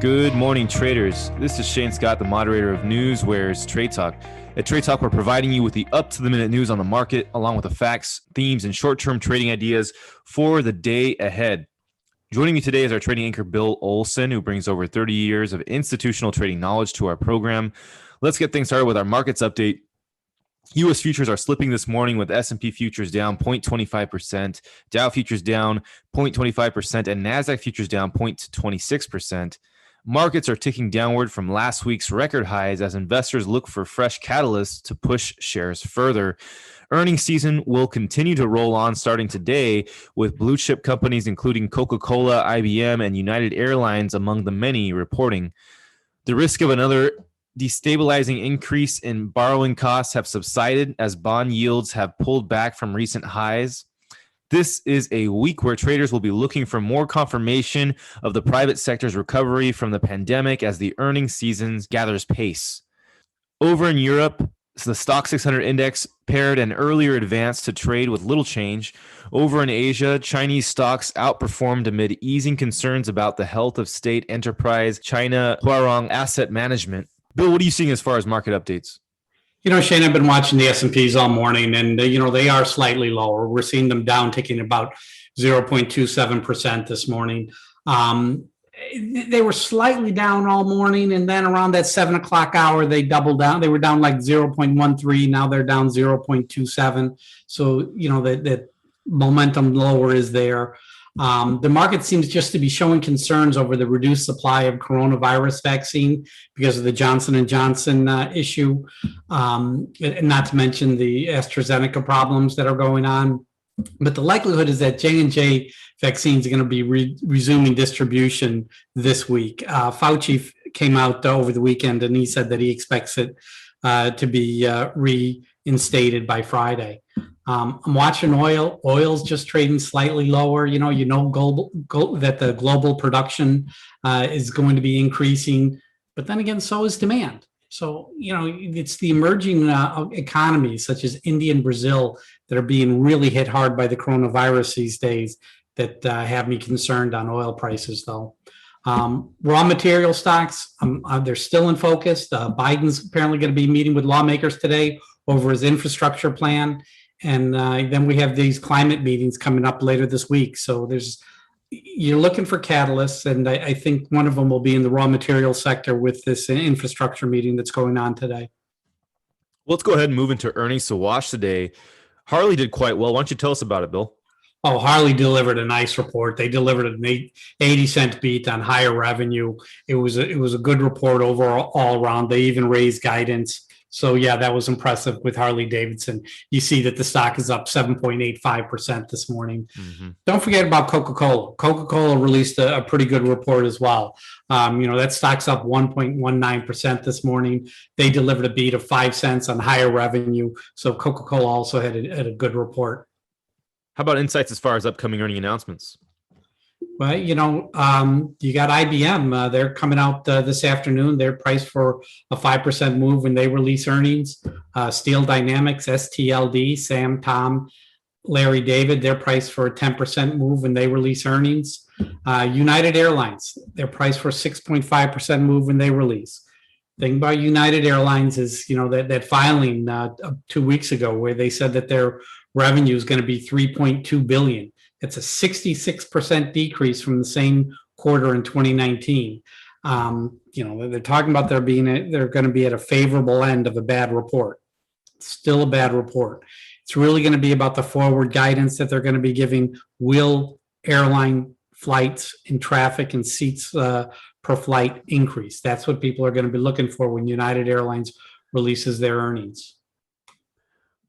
Good morning, traders. This is Shane Scott, the moderator of Newsware's Trade Talk. At Trade Talk, we're providing you with the up-to-the-minute news on the market, along with the facts, themes, and short-term trading ideas for the day ahead. Joining me today is our trading anchor, Bill Olson, who brings over 30 years of institutional trading knowledge to our program. Let's get things started with our markets update. U.S. futures are slipping this morning with S&P futures down 0.25%, Dow futures down 0.25%, and NASDAQ futures down 0.26%. Markets are ticking downward from last week's record highs as investors look for fresh catalysts to push shares further. Earnings season will continue to roll on starting today, with blue chip companies including Coca Cola, IBM, and United Airlines among the many reporting. The risk of another destabilizing increase in borrowing costs have subsided as bond yields have pulled back from recent highs. This is a week where traders will be looking for more confirmation of the private sector's recovery from the pandemic as the earnings season gathers pace. Over in Europe, the Stock 600 index paired an earlier advance to trade with little change. Over in Asia, Chinese stocks outperformed amid easing concerns about the health of state enterprise China Huarong Asset Management. Bill, what are you seeing as far as market updates? Shane, I've been watching the S&Ps all morning, and, they are slightly lower. We're seeing them down, ticking about 0.27% this morning. They were slightly down all morning, and then around that 7 o'clock hour, they doubled down. They were down like 0.13. Now they're down 0.27. So, that momentum lower is there. The market seems just to be showing concerns over the reduced supply of coronavirus vaccine because of the Johnson & Johnson issue, and not to mention the AstraZeneca problems that are going on. But the likelihood is that J&J vaccines are going to be resuming distribution this week. Fauci came out over the weekend, and he said that he expects it to be reinstated by Friday. I'm watching oil. Oil's just trading slightly lower. That the global production is going to be increasing, but then again, so is demand. So, it's the emerging economies such as India and Brazil that are being really hit hard by the coronavirus these days that have me concerned on oil prices, though. Raw material stocks, they're still in focus. Biden's apparently going to be meeting with lawmakers today over his infrastructure plan. And then we have these climate meetings coming up later this week. So you're looking for catalysts, and I think one of them will be in the raw material sector with this infrastructure meeting that's going on today. Well, let's go ahead and move into earnings to watch today. Harley did quite well. Why don't you tell us about it, Bill? Oh, Harley delivered a nice report. They delivered an 80-cent beat on higher revenue. It was a good report overall all around. They even raised guidance. So, yeah, that was impressive with Harley-Davidson. You see that the stock is up 7.85% this morning. Mm-hmm. Don't forget about Coca Cola. Coca Cola released a pretty good report as well. That stock's up 1.19% this morning. They delivered a beat of 5 cents on higher revenue. So Coca Cola also had a good report. How about insights as far as upcoming earning announcements? Well, you got IBM. They're coming out this afternoon. They're priced for a 5% move when they release earnings. Steel Dynamics, STLD, Sam, Tom, Larry, David, they're priced for a 10% move when they release earnings. United Airlines, they're priced for a 6.5% move when they release. The thing about United Airlines is, that filing 2 weeks ago where they said that their revenue is going to be $3.2 billion. It's a 66% decrease from the same quarter in 2019. They're talking about they're going to be at a favorable end of a bad report. It's still a bad report. It's really going to be about the forward guidance that they're going to be giving. Will airline flights and traffic and seats per flight increase? That's what people are going to be looking for when United Airlines releases their earnings.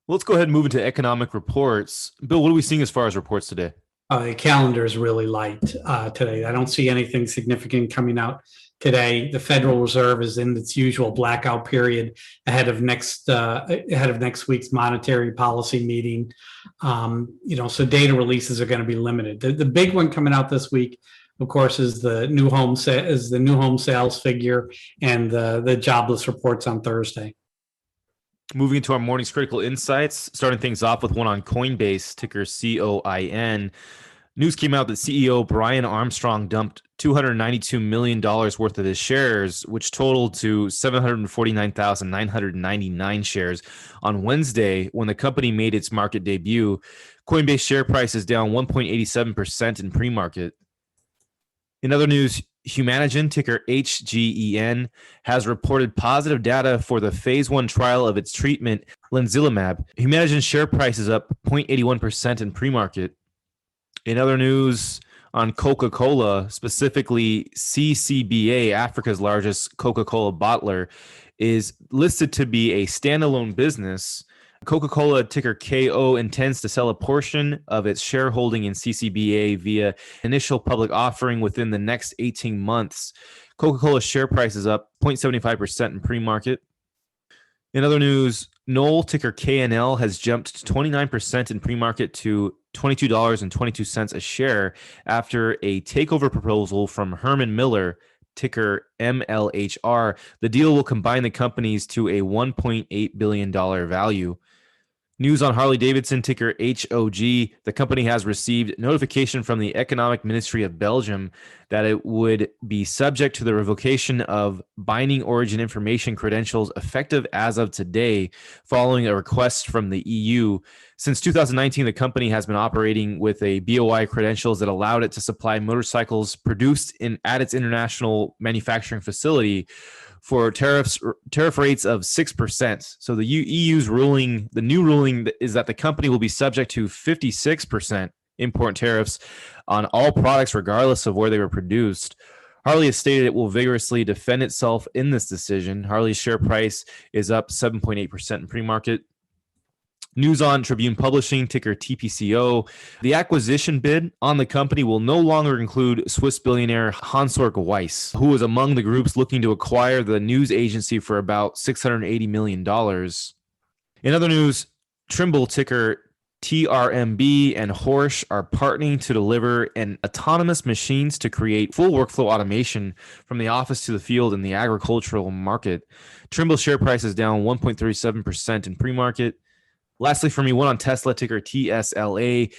Well, let's go ahead and move into economic reports. Bill, what are we seeing as far as reports today? The calendar is really light today. I don't see anything significant coming out today. The Federal Reserve is in its usual blackout period ahead of next week's monetary policy meeting. So data releases are going to be limited. The big one coming out this week, of course, is the new home sales figure and the jobless reports on Thursday. Moving into our morning's critical insights, starting things off with one on Coinbase, ticker COIN. News came out that CEO Brian Armstrong dumped $292 million worth of his shares, which totaled to 749,999 shares on Wednesday when the company made its market debut. Coinbase share price is down 1.87% in pre-market. In other news, Humanigen, ticker HGEN, has reported positive data for the phase 1 trial of its treatment, Linzilimab. Humanigen's share price is up 0.81% in pre-market. In other news, on Coca Cola, specifically CCBA, Africa's largest Coca Cola bottler, is listed to be a standalone business. Coca Cola, ticker KO, intends to sell a portion of its shareholding in CCBA via initial public offering within the next 18 months. Coca Cola's share price is up 0.75% in pre-market. In other news, Knoll, ticker KNL, has jumped 29% in pre-market to $22.22 a share after a takeover proposal from Herman Miller, ticker MLHR. The deal will combine the companies to a $1.8 billion value. News on Harley-Davidson, ticker HOG. The company has received notification from the Economic Ministry of Belgium that it would be subject to the revocation of binding origin information credentials effective as of today, following a request from the EU. Since 2019, the company has been operating with a BOI credentials that allowed it to supply motorcycles produced at its international manufacturing facility for tariff rates of 6%. So the EU's ruling, the new ruling is that the company will be subject to 56% import tariffs on all products, regardless of where they were produced. Harley has stated it will vigorously defend itself in this decision. Harley's share price is up 7.8% in pre-market. News on Tribune Publishing, ticker TPCO. The acquisition bid on the company will no longer include Swiss billionaire Hans-Jörg Weiss, who was among the groups looking to acquire the news agency for about $680 million. In other news, Trimble, ticker TRMB, and Horsch are partnering to deliver an autonomous machines to create full workflow automation from the office to the field in the agricultural market. Trimble's share price is down 1.37% in pre-market. Lastly, for me, one on Tesla, ticker TSLA.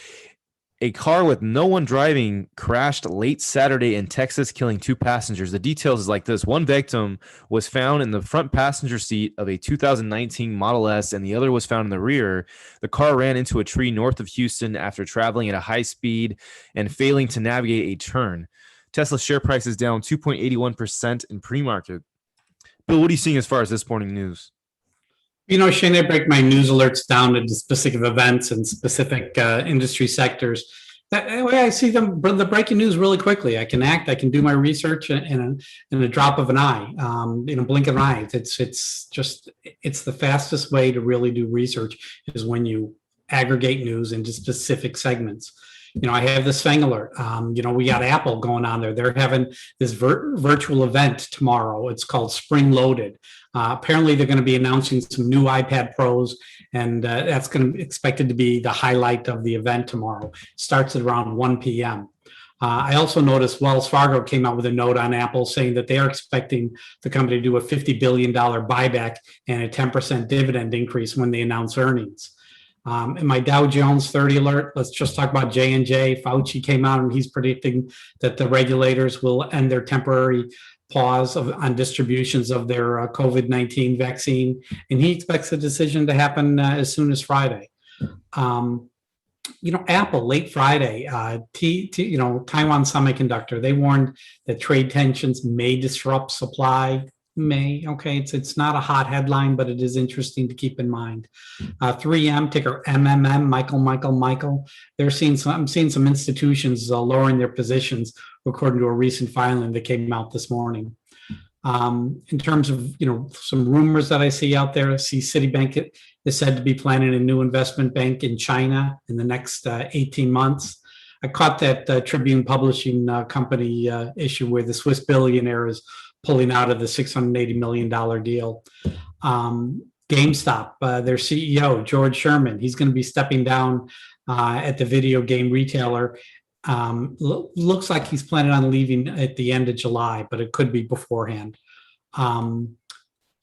A car with no one driving crashed late Saturday in Texas, killing 2 passengers. The details is like this. One victim was found in the front passenger seat of a 2019 Model S, and the other was found in the rear. The car ran into a tree north of Houston after traveling at a high speed and failing to navigate a turn. Tesla's share price is down 2.81% in pre-market. Bill, what are you seeing as far as this morning news? You know, Shane, I break my news alerts down into specific events and specific industry sectors. That way I see them, the breaking news really quickly. I can act, I can do my research in a drop of an eye, in a blink of an eye. It's the fastest way to really do research is when you aggregate news into specific segments. You know, I have this thing alert. We got Apple going on there. They're having this virtual event tomorrow. It's called Spring Loaded. Apparently, they're going to be announcing some new iPad Pros, and that's going to be expected to be the highlight of the event tomorrow. Starts at around 1 p.m. I also noticed Wells Fargo came out with a note on Apple saying that they are expecting the company to do a $50 billion buyback and a 10% dividend increase when they announce earnings. In my Dow Jones 30 alert, let's just talk about J&J. Fauci came out and he's predicting that the regulators will end their temporary pause on distributions of their COVID-19 vaccine, and he expects a decision to happen as soon as Friday. Apple late Friday, Taiwan Semiconductor, they warned that trade tensions may disrupt supply. It's not a hot headline, but it is interesting to keep in mind. 3M, ticker MMM, Michael. I'm seeing some institutions lowering their positions according to a recent filing that came out this morning. In terms of some rumors that I see out there, I see Citibank is said to be planning a new investment bank in China in the next 18 months. I caught that Tribune Publishing company issue where the Swiss billionaire is pulling out of the $680 million deal. GameStop, their CEO, George Sherman, he's going to be stepping down at the video game retailer. Looks like he's planning on leaving at the end of July, but it could be beforehand.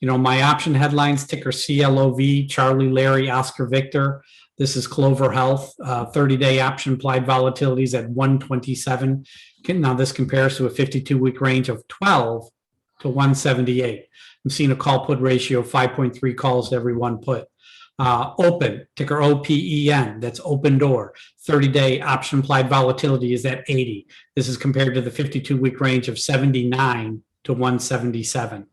My option headlines, ticker CLOV, Charlie, Larry, Oscar, Victor. This is Clover Health. 30-day option implied volatility is at 127. Now this compares to a 52-week range of 12 to 178. I'm seeing a call put ratio of 5.3 calls to every one put. Open, ticker OPEN, that's open door. 30-day option implied volatility is at 80. This is compared to the 52-week range of 79 to 177.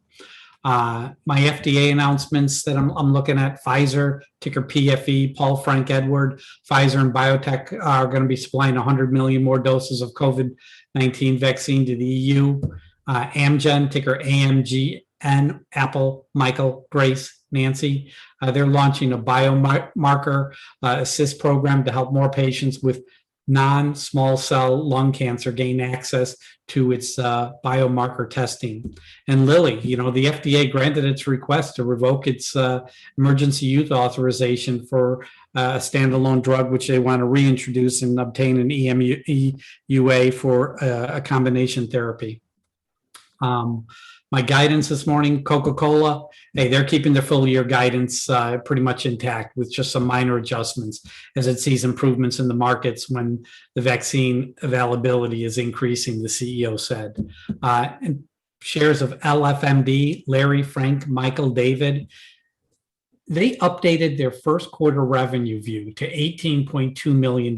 My FDA announcements that I'm looking at, Pfizer, ticker PFE, Paul Frank Edward. Pfizer and biotech are going to be supplying 100 million more doses of COVID-19 vaccine to the EU. Amgen, ticker AMGN, Apple, Michael, Grace, Nancy. They're launching a biomarker assist program to help more patients with non-small cell lung cancer gain access to its biomarker testing. And Lilly, the FDA granted its request to revoke its emergency use authorization for a standalone drug, which they want to reintroduce and obtain an EMA for a combination therapy. My guidance this morning, Coca Cola, hey, they're keeping their full year guidance pretty much intact with just some minor adjustments as it sees improvements in the markets when the vaccine availability is increasing, the CEO said. And shares of LFMD, Larry, Frank, Michael, David, they updated their first quarter revenue view to $18.2 million,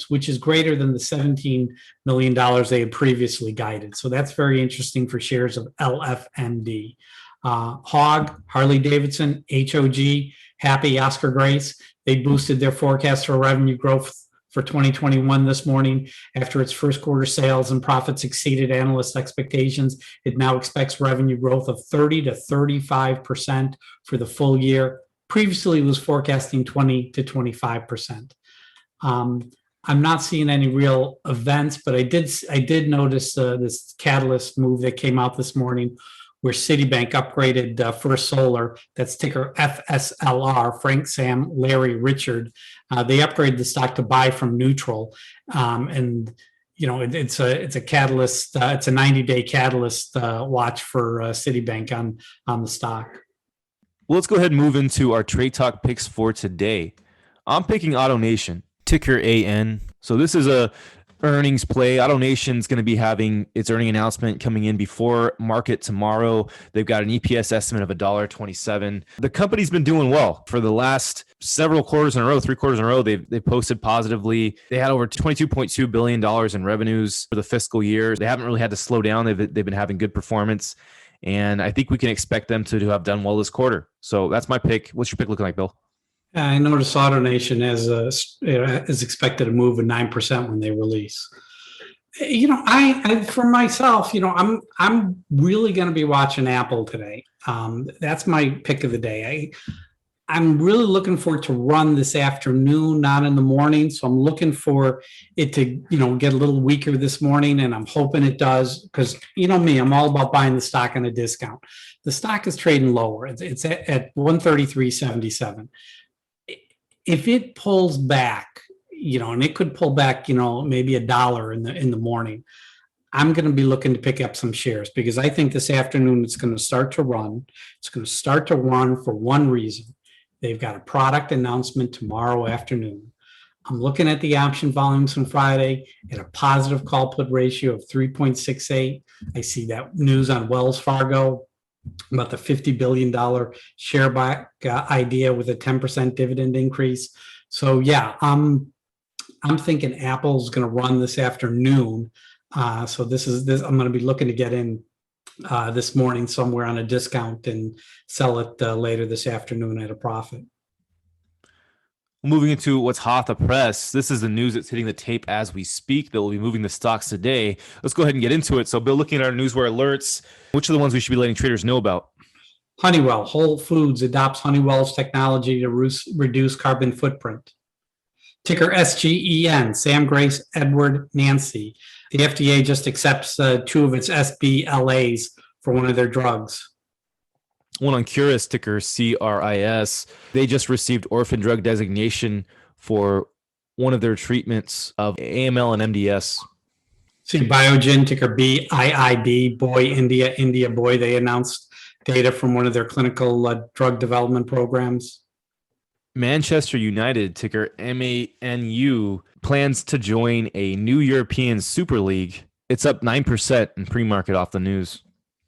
which is greater than the $17 million they had previously guided. So that's very interesting for shares of LFMD. Hog, Harley Davidson, HOG, Happy, Oscar, Grace, they boosted their forecast for revenue growth for 2021 this morning after its first quarter sales and profits exceeded analyst expectations. It now expects revenue growth of 30 to 35% for the full year. Previously was forecasting 20 to 25%. I'm not seeing any real events, but I did notice this catalyst move that came out this morning where Citibank upgraded First Solar, that's ticker FSLR, Frank, Sam, Larry, Richard. They upgraded the stock to buy from neutral. It's a catalyst, it's a 90-day catalyst watch for Citibank on the stock. Well, let's go ahead and move into our Trade Talk picks for today. I'm picking AutoNation, ticker AN. So this is a earnings play. AutoNation's going to be having its earning announcement coming in before market tomorrow. They've got an EPS estimate of $1.27. The company's been doing well for the last several quarters in a row, 3 quarters in a row. They posted positively. They had over $22.2 billion in revenues for the fiscal year. They haven't really had to slow down. They've been having good performance. And I think we can expect them to have done well this quarter. So that's my pick. What's your pick looking like, Bill? I noticed AutoNation is expected to move at 9% when they release. I for myself, I'm really going to be watching Apple today. That's my pick of the day. I'm really looking for it to run this afternoon, not in the morning. So I'm looking for it to, get a little weaker this morning, and I'm hoping it does because, me, I'm all about buying the stock on a discount. The stock is trading lower. It's at 133.77. If it pulls back, and it could pull back, maybe $1 in the morning, I'm going to be looking to pick up some shares because I think this afternoon it's going to start to run. It's going to start to run for one reason. They've got a product announcement tomorrow afternoon. I'm looking at the option volumes from Friday at a positive call put ratio of 3.68. I see that news on Wells Fargo about the $50 billion share buy idea with a 10% dividend increase. So yeah, I'm thinking Apple's going to run this afternoon. So this. I'm going to be looking to get in this morning somewhere on a discount and sell it later this afternoon at a profit. Moving into what's hot off the press, this is the news that's hitting the tape as we speak that will be moving the stocks today. Let's go ahead and get into it. So, Bill, looking at our newswire alerts, which are the ones we should be letting traders know about? Honeywell, Whole Foods adopts Honeywell's technology to reduce carbon footprint. Ticker SGEN, Sam, Grace, Edward, Nancy. The FDA just accepts 2 of its SBLAs for one of their drugs. One on Curis, ticker CRIS. They just received orphan drug designation for one of their treatments of AML and MDS. See Biogen, ticker BIIB, Boy, India, Boy. They announced data from one of their clinical drug development programs. Manchester United, ticker MANU, plans to join a new European Super League. It's up 9% in pre-market off the news.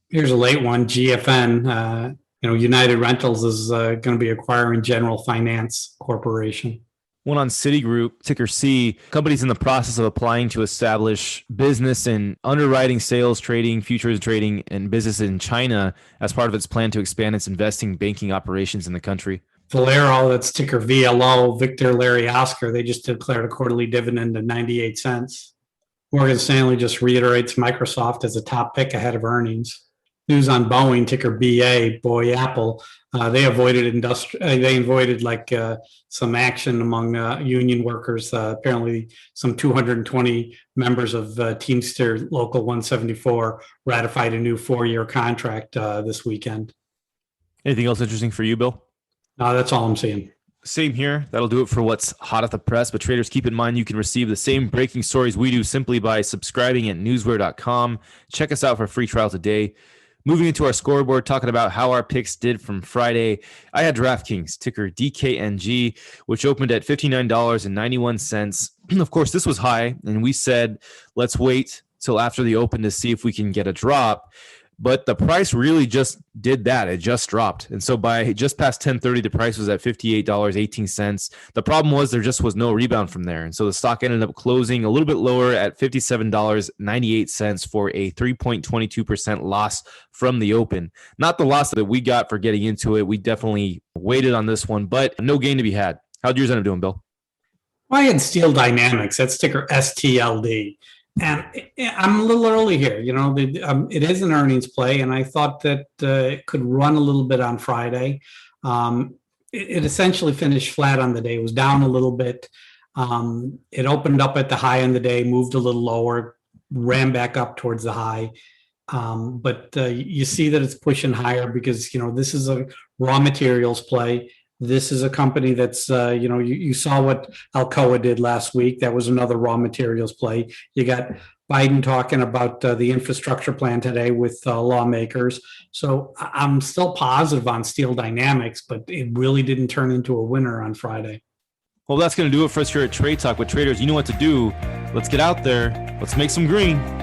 Here's a late one, GFN. United Rentals is going to be acquiring General Finance Corporation. One on Citigroup, ticker C. Company's in the process of applying to establish business in underwriting, sales, trading, futures trading, and business in China as part of its plan to expand its investing banking operations in the country. Valero, that's ticker VLO, Victor, Larry, Oscar. They just declared a quarterly dividend of 98 cents. Morgan Stanley just reiterates Microsoft as a top pick ahead of earnings. News on Boeing, ticker BA, boy, Apple. They avoided some action among union workers. Apparently, some 220 members of Teamster Local 174 ratified a new 4-year contract this weekend. Anything else interesting for you, Bill? No, that's all I'm seeing. Same here. That'll do it for what's hot off the press. But traders, keep in mind you can receive the same breaking stories we do simply by subscribing at newsware.com. Check us out for a free trial today. Moving into our scoreboard, talking about how our picks did from Friday. I had DraftKings, ticker DKNG, which opened at $59.91. Of course, this was high, and we said, let's wait till after the open to see if we can get a drop. But the price really just did that. It just dropped. And so by just past 10:30, the price was at $58.18. The problem was there just was no rebound from there. And so the stock ended up closing a little bit lower at $57.98 for a 3.22% loss from the open. Not the loss that we got for getting into it. We definitely waited on this one, but no gain to be had. How'd yours end up doing, Bill? Well, I had Steel Dynamics. That's ticker STLD. And I'm a little early here. It is an earnings play, and I thought that it could run a little bit on Friday. It essentially finished flat on the day. It was down a little bit. It opened up at the high in the day, moved a little lower, ran back up towards the high. But you see that it's pushing higher because, this is a raw materials play. This is a company that's, you saw what Alcoa did last week. That was another raw materials play. You got Biden talking about the infrastructure plan today with lawmakers. So I'm still positive on Steel Dynamics, but it really didn't turn into a winner on Friday. Well, that's going to do it for us here at Trade Talk with Traders. You know what to do. Let's get out there. Let's make some green.